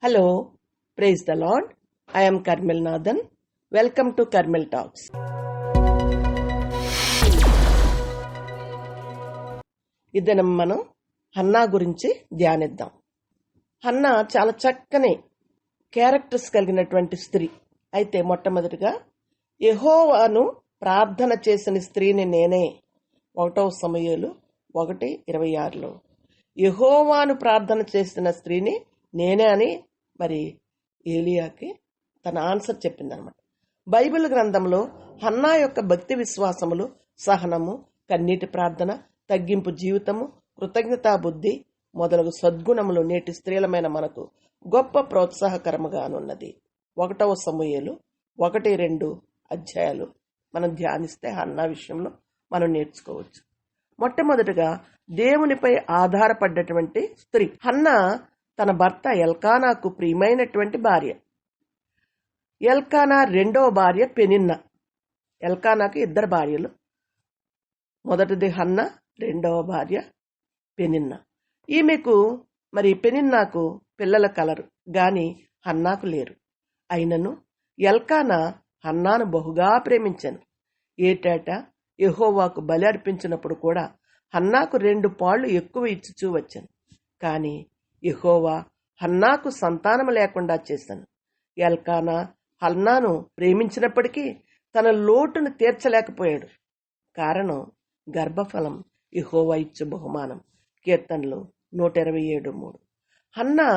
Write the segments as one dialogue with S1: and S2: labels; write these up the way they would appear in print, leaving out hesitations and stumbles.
S1: Hello, praise the Lord. I am Karmel Nathan. Welcome to Karmel Talks. ఇదనం మనం Hannah గురించి ధ్యానిద్దాం. Hannah చాలా చక్కని characters కలిగినటువంటి స్త్రీ. అయితే మొట్టమొదటిగా యెహోవాను ప్రార్థన చేసిన స్త్రీని నేనే. 1 సమూయేలు 1:26 యెహోవాను ప్రార్థన చేసిన స్త్రీని నేనే అని మరి ఏలియాకి తన ఆన్సర్ చెప్పిందనమాట. బైబిల్ గ్రంథంలో హన్నా యొక్క భక్తి విశ్వాసములు, సహనము, కన్నీటి ప్రార్థన, తగ్గింపు జీవితము, కృతజ్ఞతా బుద్ధి మొదలగు సద్గుణములు నేటి స్త్రీలమైన మనకు గొప్ప ప్రోత్సాహకరముగానున్నది. 1 సమూయేలు 1-2 అధ్యాయాలు మనం ధ్యానిస్తే హన్నా విషయంలో మనం నేర్చుకోవచ్చు. మొట్టమొదటిగా దేవునిపై ఆధారపడ్డటువంటి స్త్రీ హన్నా. తన భర్త ఎల్కానాకు ప్రియమైనటువంటి భార్య. ఎల్కానా రెండవ భార్య పెనిన్నా. ఎల్కానాకు 2 భార్యలు. మొదటిది హన్నా, రెండవ భార్య పెనిన్నా. ఈమెకు మరి పెనిన్నాకు పిల్లల కలరు గాని హన్నాకు లేరు. అయినను ఎల్కానా హన్నాను బహుగా ప్రేమించెను. ఏటేటా యెహోవాకు బలి అర్పించినప్పుడు కూడా హన్నాకు 2 పాళ్ళు ఎక్కువ ఇచ్చుచూ వచ్చాను. కానీ యెహోవా హన్నాకు సంతానము లేకుండా చేశాను. ఎల్కానా హన్నాను ప్రేమించినప్పటికీ తన లోటును తీర్చలేకపోయాడు. కారణం గర్భఫలం యెహోవా ఇచ్చు బహుమానం. కీర్తనలు 127:3. హన్నా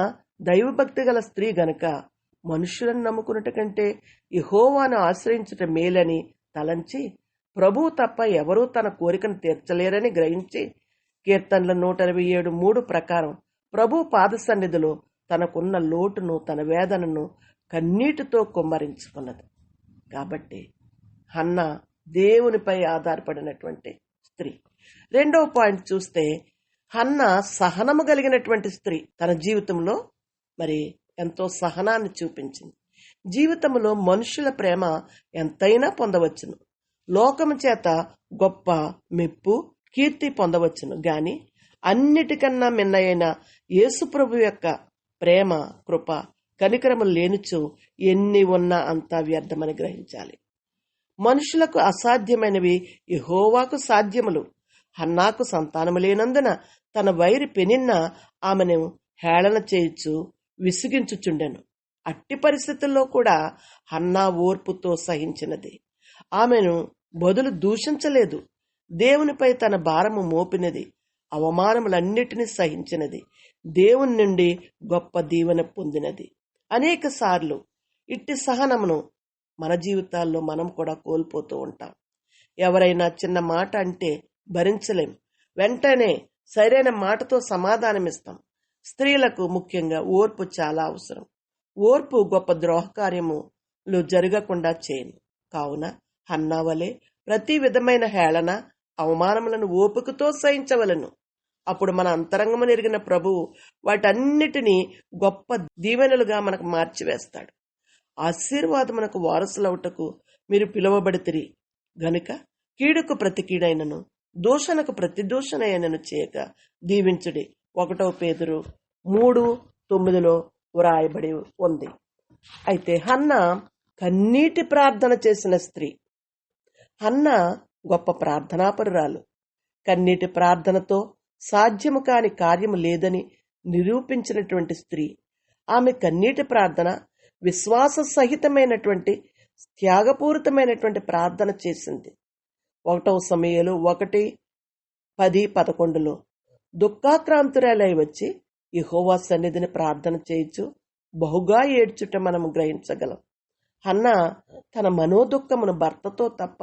S1: దైవభక్తి గల స్త్రీ గనుక మనుషులను నమ్ముకున్నట కంటే యెహోవాను ఆశ్రయించుట మేలని తలంచి ప్రభువు తప్ప ఎవరూ తన కోరికను తీర్చలేరని గ్రహించి కీర్తనల 127:3 ప్రకారం ప్రభు పాద సన్నిధిలో తనకున్న లోటును, తన వేదనను కన్నీటితో కుమ్మరించుకున్నది. కాబట్టి హన్నా దేవునిపై ఆధారపడినటువంటి స్త్రీ. రెండవ పాయింట్ చూస్తే హన్నా సహనము కలిగినటువంటి స్త్రీ. తన జీవితంలో మరి ఎంతో సహనాన్ని చూపించింది. జీవితంలో మనుషుల ప్రేమ ఎంతైనా పొందవచ్చును, లోకము చేత గొప్ప మెప్పు, కీర్తి పొందవచ్చును. గాని అన్నిటికన్నా మిన్నయైన యేసుప్రభు యొక్క ప్రేమ, కృప, కనికరములు లేనిచో ఎన్ని ఉన్నా అంతా వ్యర్థమని గ్రహించాలి. మనుషులకు అసాధ్యమైనవి యెహోవాకు సాధ్యములు. హన్నాకు సంతానము లేనందున తన వైరి పెనిన్నా ఆమెను హేళన చేయుచు విసిగించుచుండెను. అట్టి పరిస్థితుల్లో కూడా హన్నా ఓర్పుతో సహించినది. ఆమెను బదులు దూషించలేదు. దేవునిపై తన భారము మోపినది. అవమానములన్నిటినీ సహించినది. దేవుని నుండి గొప్ప దీవెన పొందినది. అనేక సార్లు ఇట్టి సహనమును మన జీవితాల్లో మనం కూడా కోల్పోతూ ఉంటాం. ఎవరైనా చిన్న మాట అంటే భరించలేం. వెంటనే సరైన మాటతో సమాధానమిస్తాం. స్త్రీలకు ముఖ్యంగా ఓర్పు చాలా అవసరం. ఓర్పు గొప్ప ద్రోహకార్యములు జరగకుండా చేయను. కావున హన్నా వలె ప్రతి విధమైన హేళన, అవమానములను ఓపికతో సహించవలను. అప్పుడు మన అంతరంగము ఎరిగిన ప్రభువు వాటన్నిటినీ గొప్ప దీవెనలుగా మనకు మార్చివేస్తాడు. ఆశీర్వాదమునకు వారసులవుటకు మీరు పిలువబడితిరి గనుక కీడుకు ప్రతి కీడైనను, దూషణకు ప్రతి దూషణైనను చేయక దీవించుడి. 1 పేతురు 3:9 వ్రాయబడి ఉంది. అయితే హన్నా కన్నీటి ప్రార్థన చేసిన స్త్రీ. హన్నా గొప్ప ప్రార్థనాపరురాలు. కన్నీటి ప్రార్థనతో సాధ్యము కాని కార్యము లేదని నిరూపించినటువంటి స్త్రీ. ఆమె కన్నీటి ప్రార్థన విశ్వాస సహితమైనటువంటి, త్యాగపూరితమైనటువంటి ప్రార్థన చేసింది. 1 సమూయేలు 1:10-11 దుఃఖాక్రాంతురాలై వచ్చి యెహోవా సన్నిధిని ప్రార్థన చేయుచు బహుగా ఏడ్చుట మనము గ్రహించగలం. హన్నా తన మనోదుఃఖమును భర్తతో తప్ప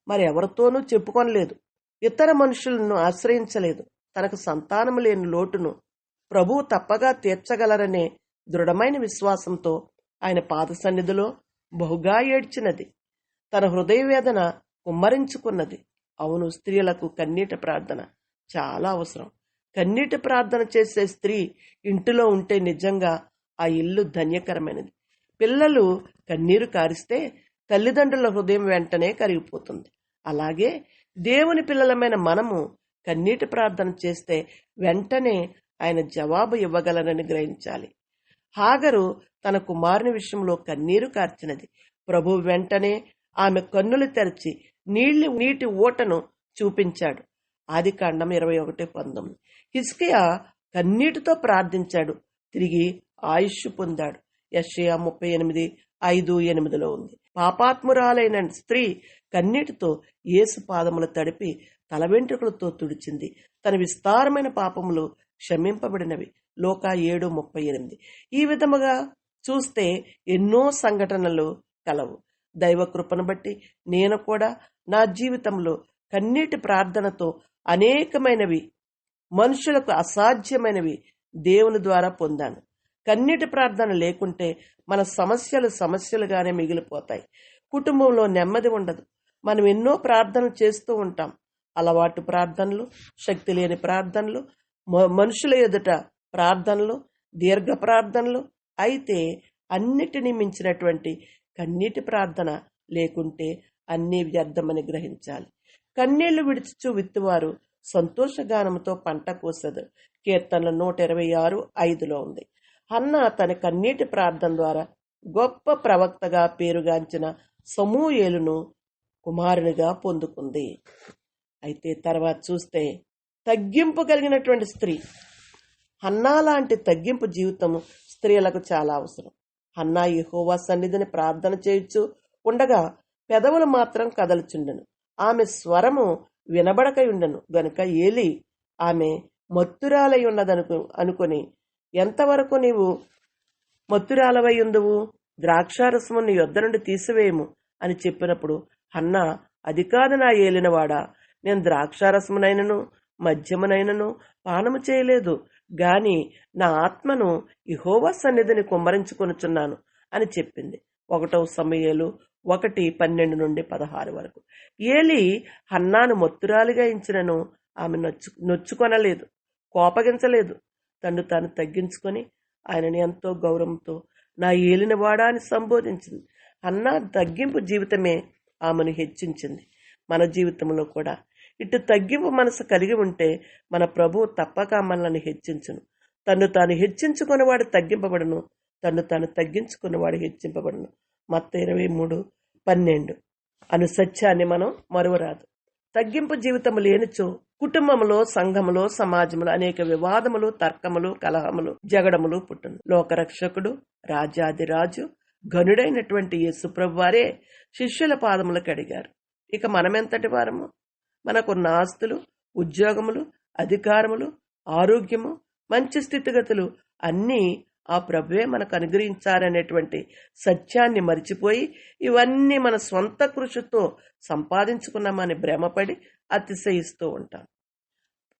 S1: మరెవరితోనూ చెప్పుకొనలేదు. ఇతర మనుషులను ఆశ్రయించలేదు. తనకు సంతానము లేని లోటును ప్రభువు తప్పగా తీర్చగలరనే దృఢమైన విశ్వాసంతో ఆయన పాద సన్నిధిలో బహుగా ఏడ్చినది. తన హృదయ వేదన కుమ్మరించుకున్నది. అవును, స్త్రీలకు కన్నీటి ప్రార్థన చాలా అవసరం. కన్నీటి ప్రార్థన చేసే స్త్రీ ఇంటిలో ఉంటే నిజంగా ఆ ఇల్లు ధన్యకరమైనది. పిల్లలు కన్నీరు కారిస్తే తల్లిదండ్రుల హృదయం వెంటనే కరిగిపోతుంది. అలాగే దేవుని పిల్లలమైన మనము కన్నీటి ప్రార్థన చేస్తే వెంటనే ఆయన జవాబు ఇవ్వగలరని గ్రహించాలి. హాగరు తన కుమారుని విషయంలో కన్నీరు కార్చినది. ప్రభు వెంటనే ఆమె కన్నులు తెరచి నీటి ఊటను చూపించాడు. ఆదికాండం 21:19. హిజ్కియా కన్నీటితో ప్రార్థించాడు, తిరిగి ఆయుష్ పొందాడు. యెషయా 38:5-8 ఉంది. పాపాత్మురాలైన స్త్రీ కన్నీటితో యేసు పాదములు తడిపి తల వెంట్రుకలతో తుడిచింది. తన విస్తారమైన పాపములు క్షమింపబడినవి. లూకా 7:38. ఈ విధముగా చూస్తే ఎన్నో సంఘటనలు కలవు. దైవ కృపను బట్టి నేను కూడా నా జీవితంలో కన్నీటి ప్రార్థనతో అనేకమైనవి, మనుషులకు అసాధ్యమైనవి దేవుని ద్వారా పొందాను. కన్నీటి ప్రార్థన లేకుంటే మన సమస్యలుగానే మిగిలిపోతాయి. కుటుంబంలో నెమ్మది ఉండదు. మనం ఎన్నో ప్రార్థనలు చేస్తూ ఉంటాం. అలవాటు ప్రార్థనలు, శక్తి లేని ప్రార్థనలు, మనుషుల ఎదుట ప్రార్థనలు, దీర్ఘ ప్రార్థనలు. అయితే అన్నిటినీ మించినటువంటి కన్నీటి ప్రార్థన లేకుంటే అన్నీ వ్యర్థమని గ్రహించాలి. కన్నీళ్లు విడిచుచు విత్తువారు సంతోషగానముతో పంట కోసెదరు. కీర్తనలు 126:5 ఉంది. హన్నా తన కన్నీటి ప్రార్థన ద్వారా గొప్ప ప్రవక్తగా పేరుగాంచిన సమూయేలును కుమారునిగా పొందుకుంది. అయితే తర్వాత చూస్తే తగ్గింపు కలిగినటువంటి స్త్రీ. హన్నా లాంటి తగ్గింపు జీవితం స్త్రీలకు చాలా అవసరం. హన్నా యెహోవా సన్నిధిని ప్రార్థన చేయుచు ఉండగా పెదవులు మాత్రం కదలుచుండెను. ఆమె స్వరము వినబడకయుండెను గనుక ఏలి ఆమె మత్తురాలై అనుకుని, ఎంతవరకు నీవు మత్తురాలవై ఉందువు? ద్రాక్షారసము నీ యొద్ద నుండి తీసివేయము అని చెప్పినప్పుడు హన్నా, అది కాదు నా ఏలినవాడా, నేను ద్రాక్షారసమునైనను మద్యమునైనను పానము చేయలేదు, గాని నా ఆత్మను యెహోవా సన్నిధిని కుమ్మరించుకొనుచున్నాను అని చెప్పింది. 1 సమూయేలు 1:12-16 వరకు. ఏలి హన్నాను మత్తురాలిగా ఎంచినను ఆమె నొచ్చుకొనలేదు, కోపగించలేదు. తను తాను తగ్గించుకొని ఆయనని ఎంతో గౌరవంతో నా ఏలినవాడా అని సంబోధించింది. హన్నా తగ్గింపు జీవితమే ఆమెను హెచ్చించింది. మన జీవితంలో కూడా ఇటు తగ్గింపు మనసు కలిగి ఉంటే మన ప్రభువు తప్పక మనల్ని హెచ్చించును. తను తాను హెచ్చించుకున్నవాడు తగ్గింపబడును, తను తాను తగ్గించుకున్నవాడు హెచ్చింపబడును. మత్తయి 23:12 అను సత్యాన్ని మనం మరువరాదు. తగ్గింపు జీవితము లేనిచో కుటుంబంలో, సంఘములో, సమాజంలో అనేక వివాదములు, తర్కములు, కలహములు, జగడములు పుట్టును. లోకరక్షకుడు, రాజాదిరాజు, ఘనుడైనటువంటి యేసుప్రభు వారే శిష్యుల పాదములు కడిగారు. ఇక మనమెంతటి వారము? మనకున్న ఆస్తులు, ఉద్యోగములు, అధికారములు, ఆరోగ్యము, మంచి స్థితిగతులు అన్నీ ఆ ప్రభువే మనకు అనుగ్రహించారనేటువంటి సత్యాన్ని మరిచిపోయి ఇవన్నీ మన స్వంత కృషితో సంపాదించుకున్నామని భ్రమపడి అతిశయిస్తూ ఉంటాం.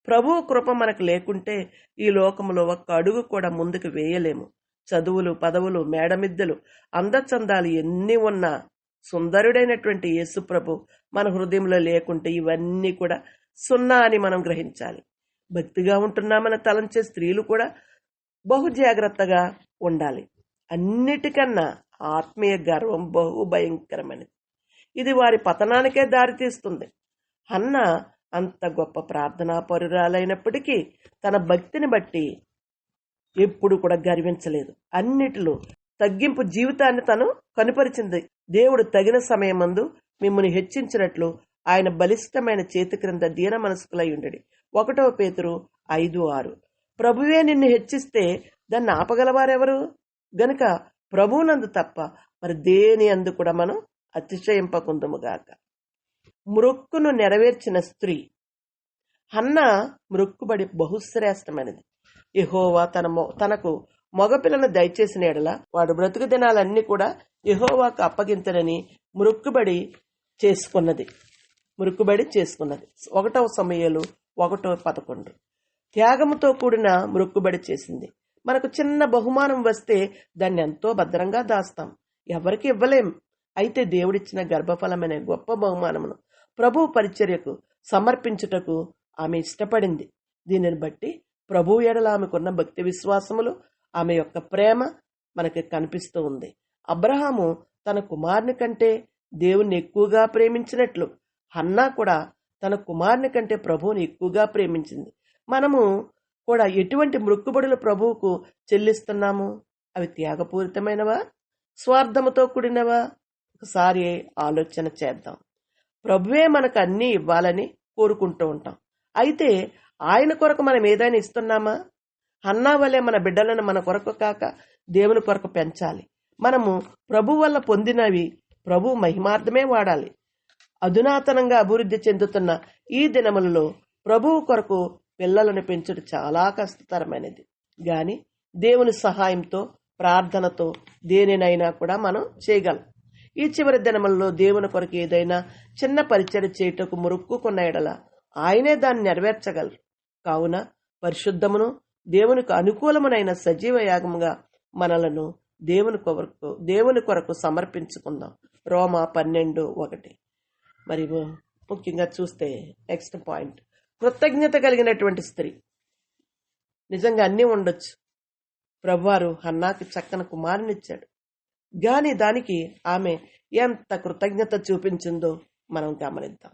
S1: ప్రభువు కృప మనకు లేకుంటే ఈ లోకంలో ఒక్క అడుగు కూడా ముందుకు వేయలేము. చదువులు, పదవులు, మేడమిద్దెలు, అందచందాలు ఎన్ని ఉన్నా సుందరుడైనటువంటి యేసుప్రభు మన హృదయంలో లేకుంటే ఇవన్నీ కూడా సున్నా అని మనం గ్రహించాలి. భక్తిగా ఉంటున్నామని తలంచే స్త్రీలు కూడా బహు జాగ్రత్తగా ఉండాలి. అన్నిటికన్నా ఆత్మీయ గర్వం బహు భయంకరమైనది. ఇది వారి పతనానికే దారితీస్తుంది. హన్నా అంత గొప్ప ప్రార్థనా పరురాలైనప్పటికీ తన భక్తిని బట్టి ఎప్పుడు కూడా గర్వించలేదు. అన్నిటిలో తగ్గింపు జీవితాన్ని తను కనుపరిచింది. దేవుడు తగిన సమయమందు మిమ్మల్ని హెచ్చించినట్లు ఆయన బలిష్టమైన చేతి క్రింద దీన మనస్కులై ఉండడి. 1 పేతురు 5:6. ప్రభువే నిన్ను హెచ్చిస్తే దాన్ని ఆపగలవారెవరు? గనుక ప్రభువునందు తప్ప మరి దేని అందు కూడా మనం అతిశయింపకుందుముగాక. మ్రొక్కును నెరవేర్చిన స్త్రీ. హన్నా మ్రొక్కుబడి బహుశ్రేష్టమైనది. యెహోవా తనకు మగపిల్లను దయచేసిన ఎడల వాడు బ్రతుకు దినాలన్నీ కూడా యెహోవాకు అప్పగించనని మ్రొక్కుబడి చేసుకున్నది. 1 సమూయేలు 1:11. త్యాగముతో కూడిన మ్రొక్కుబడి చేసింది. మనకు చిన్న బహుమానం వస్తే దాన్ని ఎంతో భద్రంగా దాస్తాం, ఎవరికి ఇవ్వలేం. అయితే దేవుడిచ్చిన గర్భఫలమనే గొప్ప బహుమానమును ప్రభు పరిచర్యకు సమర్పించుటకు ఆమె ఇష్టపడింది. దీనిని బట్టి ప్రభు ఎడల ఆమెకున్న భక్తి విశ్వాసములు, ఆమె యొక్క ప్రేమ మనకి కనిపిస్తూ ఉంది. అబ్రహాము తన కుమారుని కంటే దేవుణ్ణి ఎక్కువగా ప్రేమించినట్లు హన్నా కూడా తన కుమారుని కంటే ప్రభువుని ఎక్కువగా ప్రేమించింది. మనము కూడా ఎటువంటి మ్రొక్కుబడులు ప్రభువుకు చెల్లిస్తున్నాము? అవి త్యాగపూరితమైనవా, స్వార్థముతో కూడినవా? ఒకసారి ఆలోచన చేద్దాం. ప్రభువే మనకు అన్నీ ఇవ్వాలని కోరుకుంటూ ఉంటాం. అయితే ఆయన కొరకు మనం ఏదైనా ఇస్తున్నామా? హన్నా వలె మన బిడ్డలను మన కొరకు కాక దేవుని కొరకు పెంచాలి. మనము ప్రభు వల్ల పొందినవి ప్రభు మహిమార్థమే వాడాలి. అధునాతనంగా అభివృద్ధి చెందుతున్న ఈ దినములలో ప్రభువు కొరకు పిల్లలను పెంచుట చాలా కష్టతరమైనది. గాని దేవుని సహాయంతో, ప్రార్థనతో దేనినైనా కూడా మనం చేయగలం. ఈ చివరి దినములలో దేవుని కొరకు ఏదైనా చిన్న పరిచయం చేయుటకు మొక్కుకున్న ఎడల ఆయనే దాన్ని నెరవేర్చగలరు. కావున పరిశుద్ధమును దేవునికి అనుకూలమునైన సజీవ యాగముగా మనలను దేవుని కొరకు సమర్పించుకుందాం. రోమా 12:1. మరి ముఖ్యంగా చూస్తే నెక్స్ట్ పాయింట్, కృతజ్ఞత కలిగినటువంటి స్త్రీ. నిజంగా అన్నీ ఉండొచ్చు. ప్రభువారు హన్నాకి చక్కని కుమారునిచ్చాడు. గాని దానికి ఆమె ఎంత కృతజ్ఞత చూపించిందో మనం గమనిద్దాం.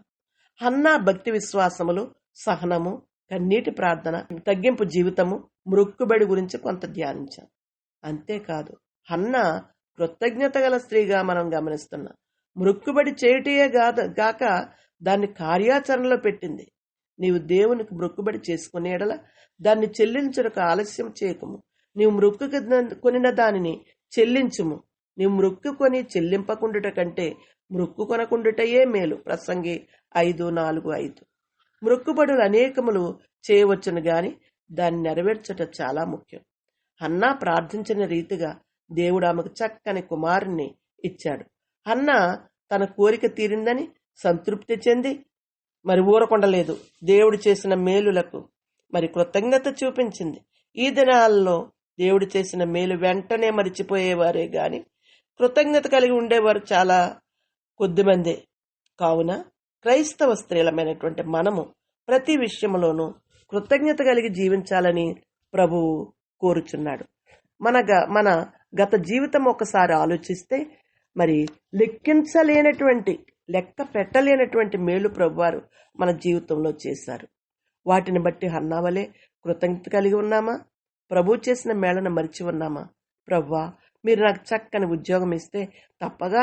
S1: హన్నా భక్తి విశ్వాసములు, సహనము, కన్నీటి ప్రార్థన, తగ్గింపు జీవితము, మ్రొక్కుబడి గురించి కొంత ధ్యానించాం. అంతేకాదు, హన్నా కృతజ్ఞత గల స్త్రీగా మనం గమనిస్తున్నాం. మ్రొక్కుబడి చేయుటయే గాక దాన్ని కార్యాచరణలో పెట్టింది. నీవు దేవునికి మ్రొక్కుబడి చేసుకునే ఎడల దాన్ని చెల్లించుటకు ఆలస్యం చేయకము. నీవు మ్రొక్కుకొనిన దానిని చెల్లించుము. నీవు మ్రొక్కుకొని చెల్లింపకుండుట కంటే మ్రొక్కుకొనకుండుటయే మేలు. ప్రసంగి 5:4-5. మ్రొక్కుబడులు అనేకములు చేయవచ్చును గాని దాన్ని నెరవేర్చుట చాలా ముఖ్యం. హన్నా ప్రార్థించిన రీతిగా దేవుడు ఆమెకు చక్కని కుమారుణ్ణి ఇచ్చాడు. హన్నా తన కోరిక తీరిందని సంతృప్తి చెంది మరి ఊరకొండలేదు. దేవుడు చేసిన మేలులకు మరి కృతజ్ఞత చూపించింది. ఈ దినాల్లో దేవుడు చేసిన మేలు వెంటనే మరిచిపోయేవారే గాని కృతజ్ఞత కలిగి ఉండేవారు చాలా కొద్దిమందే. కావున క్రైస్తవ స్త్రీలమైనటువంటి మనము ప్రతి విషయంలోనూ కృతజ్ఞత కలిగి జీవించాలని ప్రభువు కోరుచున్నాడు. మన గత జీవితం ఒకసారి ఆలోచిస్తే మరి లెక్క పెట్టలేనటువంటి మేలు ప్రభువారు మన జీవితంలో చేశారు. వాటిని బట్టి హన్నా వలె కృతజ్ఞత కలిగి ఉన్నామా? ప్రభు చేసిన మేళను మరిచి ఉన్నామా? ప్రభువా, మీరు నాకు చక్కని ఉద్యోగం ఇస్తే తప్పగా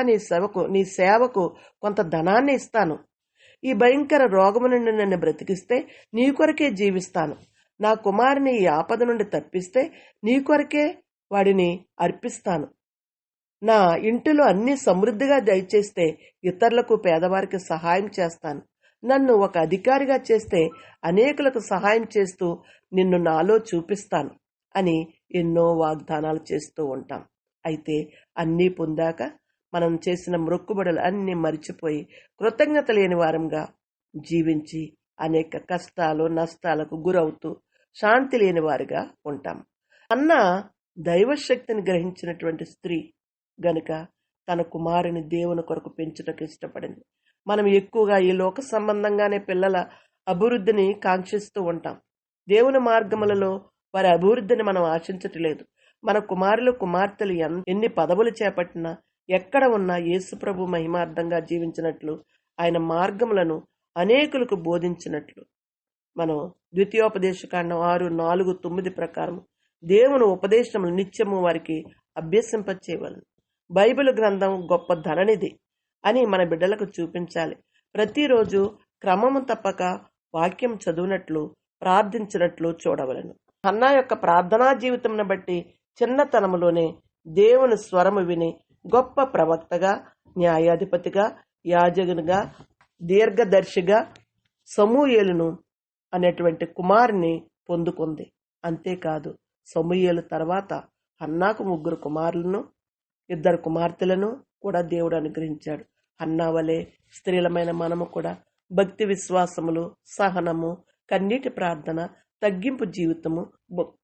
S1: నీ సేవకు కొంత ధనాన్ని ఇస్తాను. ఈ భయంకర రోగము నుండి నన్ను బ్రతికిస్తే నీ కొరకే జీవిస్తాను. నా కుమారుని ఈ ఆపద నుండి తప్పిస్తే నీ కొరకే వాడిని అర్పిస్తాను. నా ఇంటిలో అన్ని సమృద్ధిగా దయచేస్తే ఇతరులకు, పేదవారికి సహాయం చేస్తాను. నన్ను ఒక అధికారిగా చేస్తే అనేకులకు సహాయం చేస్తూ నిన్ను నాలో చూపిస్తాను అని ఎన్నో వాగ్దానాలు చేస్తూ ఉంటాం. అయితే అన్నీ పొందాక మనం చేసిన మ్రొక్కుబడులు అన్నీ మరిచిపోయి కృతజ్ఞత లేని వారంగా జీవించి అనేక కష్టాలు, నష్టాలకు గురవుతూ శాంతి లేని వారిగా ఉంటాం. అన్న దైవశక్తిని గ్రహించినటువంటి స్త్రీ గనుక తన కుమారుని దేవుని కొరకు పెంచుటకు ఇష్టపడింది. మనం ఎక్కువగా ఈ లోక సంబంధంగానే పిల్లల అభివృద్ధిని కాంక్షిస్తూ ఉంటాం. దేవుని మార్గములలో వారి అభివృద్ధిని మనం ఆశించట్లేదు. మన కుమారులు, కుమార్తెలు ఎన్ని పదవులు చేపట్టినా, ఎక్కడ ఉన్నా యేసుప్రభు మహిమార్థంగా జీవించినట్లు, ఆయన మార్గములను అనేకులకు బోధించినట్లు మనం ద్వితీయోపదేశకాండం 6:4-9 ప్రకారం దేవుని ఉపదేశములు నిత్యము వారికి అభ్యసింపచేయవలను. బైబిల్ గ్రంథం గొప్ప ధననిధి అని మన బిడ్డలకు చూపించాలి. ప్రతిరోజు క్రమము తప్పక వాక్యం చదువునట్లు, ప్రార్థించినట్లు చూడవలను. హన్నా యొక్క ప్రార్థనా జీవితంను బట్టి చిన్నతనములోనే దేవుని స్వరము విని గొప్ప ప్రవక్తగా, న్యాయాధిపతిగా, యాజకునిగా, దీర్ఘదర్శిగా సమూయేలును అనేటువంటి కుమారుని పొందుకుంది. అంతేకాదు, సమూయేలు తర్వాత హన్నాకు 3 కుమారులను, 2 కుమార్తెలను కూడా దేవుడు అనుగ్రహించాడు. హన్నా వలె స్త్రీలమైన మనము కూడా భక్తి విశ్వాసములు, సహనము, కన్నీటి ప్రార్థన, తగ్గింపు జీవితము,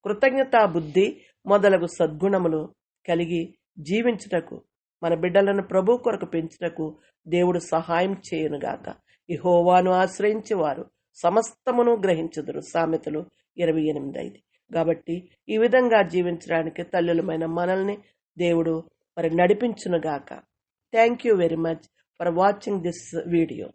S1: కృతజ్ఞతా బుద్ధి మొదలగు సద్గుణములు కలిగి జీవించుటకు, మన బిడ్డలను ప్రభు కొరకు పెంచుటకు దేవుడు సహాయం చేయునుగాక. యెహోవాను ఆశ్రయించేవారు సమస్తమును గ్రహించుదురు. సామెతలు 28:5. కాబట్టి ఈ విధంగా జీవించడానికి తల్లులమైన మనల్ని దేవుడు మరి నడిపించునుగాక. Thank you very much for watching this video.